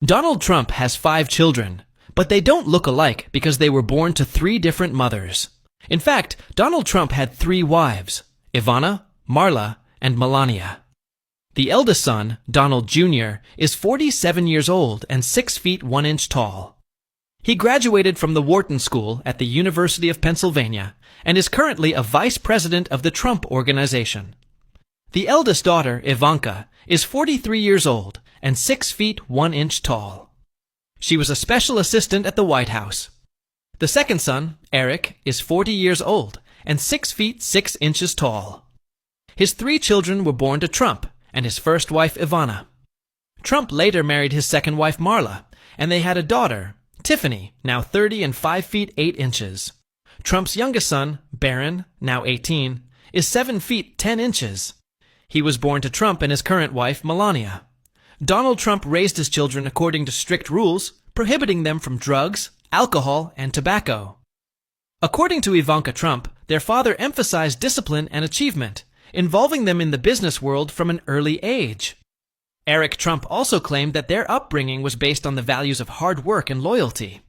Donald Trump has 5 children, but they don't look alike because they were born to 3 different mothers. In fact, Donald Trump had 3 wives: Ivana, Marla, and Melania. The eldest son, Donald Jr., is 47 years old and 6 feet 1 inch tall. He graduated from the Wharton School at the University of Pennsylvania and is currently a vice president of the Trump Organization. The eldest daughter, Ivanka, is 43 years old and 6 feet 1 inch tall. She was a special assistant at the White House. The second son, Eric, is 40 years old and 6 feet 6 inches tall. His 3 children were born to Trump and his first wife, Ivana. Trump later married his second wife, Marla, and they had a daughter, Tiffany, now 30 and 5 feet 8 inches. Trump's youngest son, Barron, now 18, is 7 feet 10 inches. He was born to Trump and his current wife, Melania. Donald Trump raised his children according to strict rules, prohibiting them from drugs, alcohol, and tobacco. According to Ivanka Trump, their father emphasized discipline and achievement, involving them in the business world from an early age. Eric Trump also claimed that their upbringing was based on the values of hard work and loyalty.